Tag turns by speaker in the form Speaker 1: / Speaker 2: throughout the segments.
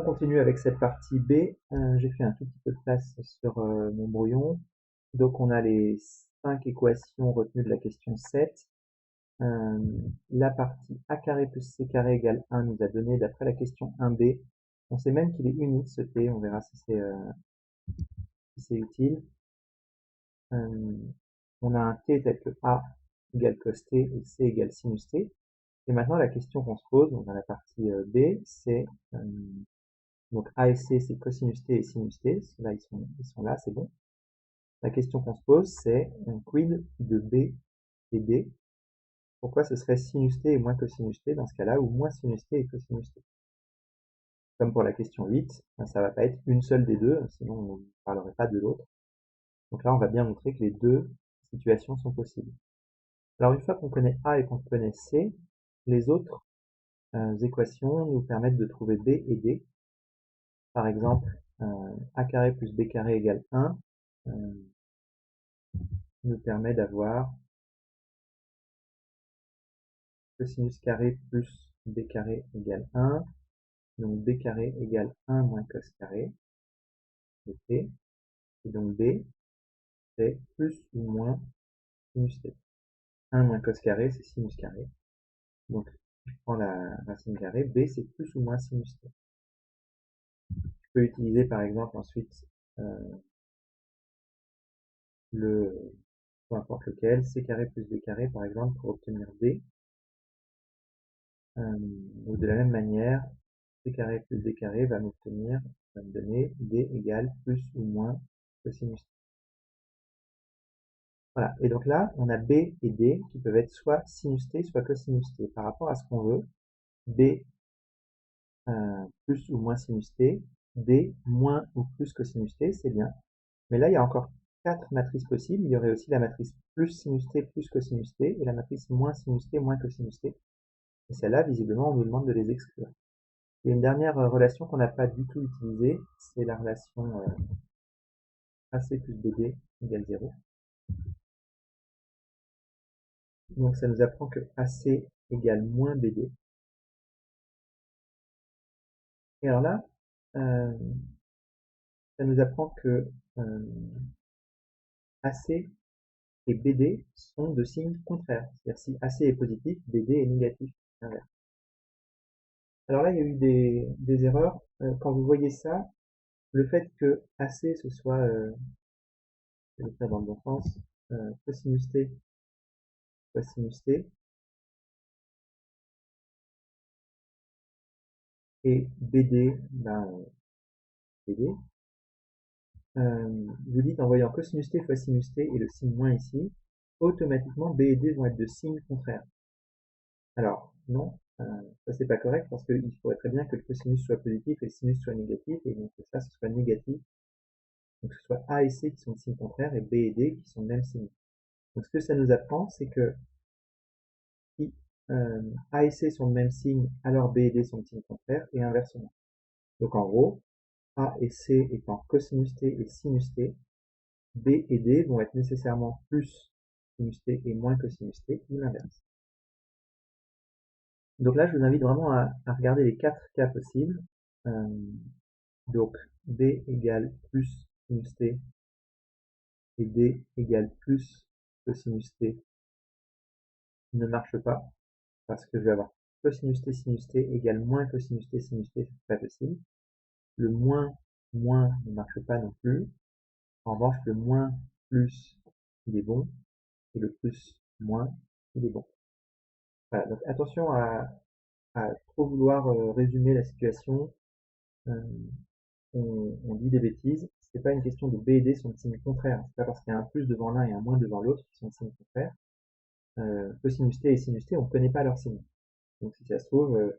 Speaker 1: On continue avec cette partie B. J'ai fait un tout petit peu de place sur mon brouillon. Donc on a les 5 équations retenues de la question 7. La partie a carré plus c carré égale 1 nous a donné, d'après la question 1b, on sait même qu'il est unique ce t, on verra si c'est utile. On a un t tel que a égale cos t et c égale sinus t. Et maintenant la question qu'on se pose, donc dans la partie B, c'est donc A et C, c'est cosinus t et sinus t. Là, ils sont là, c'est bon. La question qu'on se pose, c'est quid de B et D. Pourquoi ce serait sinus t et moins cosinus t dans ce cas-là, ou moins sinus t et cosinus t? Comme pour la question 8, ça va pas être une seule des deux, sinon on ne parlerait pas de l'autre. Donc là, on va bien montrer que les deux situations sont possibles. Alors une fois qu'on connaît A et qu'on connaît C, les autres équations nous permettent de trouver B et D. Par exemple, a carré plus b carré égale 1 nous permet d'avoir cosinus carré plus b carré égale 1. Donc b carré égale 1 moins cos carré de t. Et donc b, c'est plus ou moins sinus t. 1 moins cos carré, c'est sinus carré. Donc je prends la racine carrée. B, c'est plus ou moins sinus t. Je peux utiliser par exemple ensuite le peu importe lequel, c carré plus b carré par exemple pour obtenir d. Donc de la même manière, c carré plus d carré va me donner d égale plus ou moins cosinus t. Voilà, et donc là, on a b et d qui peuvent être soit sinus t, soit cosinus t. Par rapport à ce qu'on veut, b plus ou moins sinus t, d moins ou plus cosinus t, c'est bien. Mais là, il y a encore 4 matrices possibles. Il y aurait aussi la matrice plus sinus t plus cosinus t, et la matrice moins sinus t moins cosinus t. Et celle-là, visiblement, on nous demande de les exclure. Il y a une dernière relation qu'on n'a pas du tout utilisée, c'est la relation AC plus BD égale 0. Donc ça nous apprend que AC égale moins BD. Et alors là, ça nous apprend que AC et BD sont de signes contraires. C'est-à-dire si AC est positif, BD est négatif. Inverse. Alors là, il y a eu des erreurs. Quand vous voyez ça, le fait que AC ce soit, je vais le faire dans le bon sens, cosinus T, cosinus T, et BD, BD, vous dites en voyant cosinus T fois sinus T et le signe moins ici, automatiquement B et D vont être de signes contraires. Alors, non, ça c'est pas correct parce qu'il faudrait très bien que le cosinus soit positif et le sinus soit négatif, et donc que ça ce soit négatif. Donc que ce soit A et C qui sont de signes contraires et B et D qui sont de même signe. Donc ce que ça nous apprend, c'est que si A et C sont de même signe, alors B et D sont de signes contraires, et inversement. Donc en gros, A et C étant cosinus T et sinus T, B et D vont être nécessairement plus sinus T et moins cosinus T, ou l'inverse. Donc là, je vous invite vraiment à regarder les 4 cas possibles. Donc B égale plus sinus T et D égale plus cosinus T ne marche pas, parce que je vais avoir cosinus T sinus T égale moins cosinus T sinus T, c'est pas possible. Le moins ne marche pas non plus. En revanche, le moins plus, il est bon, et le plus moins, il est bon. Voilà, donc attention à trop vouloir résumer la situation. On dit des bêtises. C'est pas une question de B et D sont de signes contraires. C'est pas parce qu'il y a un plus devant l'un et un moins devant l'autre qui sont de signes contraires. Cosinus T et sinus T, on ne connaît pas leurs signes. Donc si ça se trouve,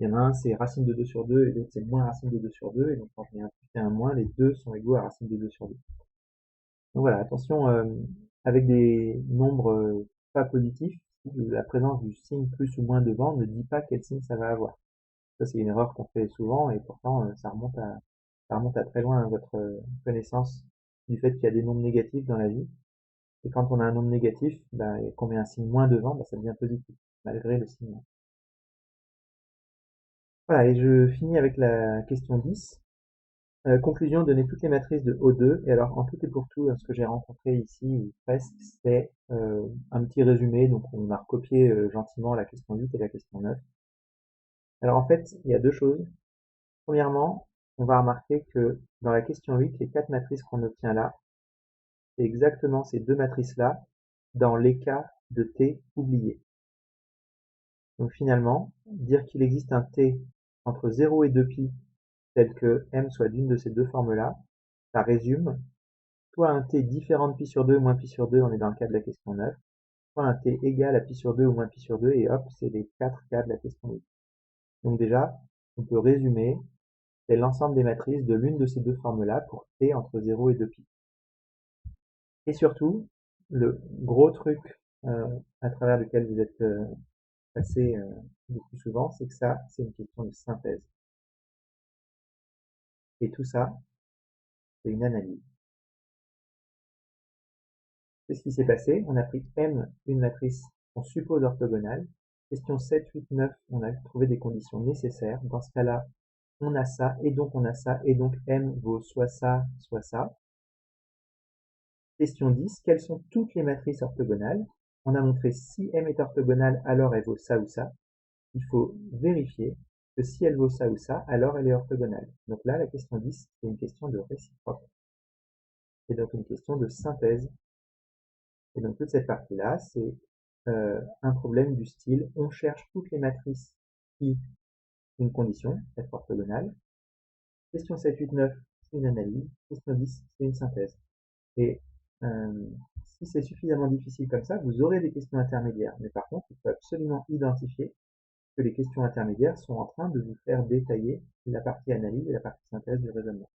Speaker 1: il y en a un c'est racine de 2 sur 2 et l'autre c'est moins racine de 2 sur 2. Et donc quand je mets un plus et un moins, les deux sont égaux à racine de 2 sur 2. Donc voilà, attention, avec des nombres pas positifs, la présence du signe plus ou moins devant ne dit pas quel signe ça va avoir. Ça, c'est une erreur qu'on fait souvent et pourtant ça remonte à très loin votre connaissance du fait qu'il y a des nombres négatifs dans la vie. Et quand on a un nombre négatif, et qu'on met un signe moins devant, ça devient positif, malgré le signe moins. Voilà, et je finis avec la question 10. Conclusion, donner toutes les matrices de O2. Et alors, en tout et pour tout, ce que j'ai rencontré ici, ou presque, c'est un petit résumé. Donc, on a recopié gentiment la question 8 et la question 9. Alors, en fait, il y a deux choses. Premièrement, on va remarquer que dans la question 8, les quatre matrices qu'on obtient là, c'est exactement ces deux matrices-là dans les cas de T oublié. Donc finalement, dire qu'il existe un T entre 0 et 2π tel que M soit d'une de ces deux formes-là, ça résume soit un T différent de π sur 2 moins π sur 2, on est dans le cas de la question 9, soit un T égal à π sur 2 ou moins π sur 2, et hop, c'est les quatre cas de la question 8. Donc déjà, on peut résumer, c'est l'ensemble des matrices de l'une de ces deux formes-là pour T entre 0 et 2π. Et surtout, le gros truc à travers lequel vous êtes passé le plus souvent, c'est que ça, c'est une question de synthèse. Et tout ça, c'est une analyse. Qu'est-ce qui s'est passé? On a pris M, une matrice qu'on suppose orthogonale. Question 7, 8, 9, on a trouvé des conditions nécessaires. Dans ce cas-là, on a ça, et donc on a ça, et donc M vaut soit ça, soit ça. Question 10, quelles sont toutes les matrices orthogonales? On a montré si M est orthogonale, alors elle vaut ça ou ça. Il faut vérifier que si elle vaut ça ou ça, alors elle est orthogonale. Donc là, la question 10, c'est une question de réciproque. C'est donc une question de synthèse. Et donc toute cette partie-là, c'est un problème du style, on cherche toutes les matrices qui une condition, être orthogonale. Question 7, 8, 9, c'est une analyse. Question 10, c'est une synthèse. Et si c'est suffisamment difficile comme ça, vous aurez des questions intermédiaires. Mais par contre, il faut absolument identifier que les questions intermédiaires sont en train de vous faire détailler la partie analyse et la partie synthèse du raisonnement.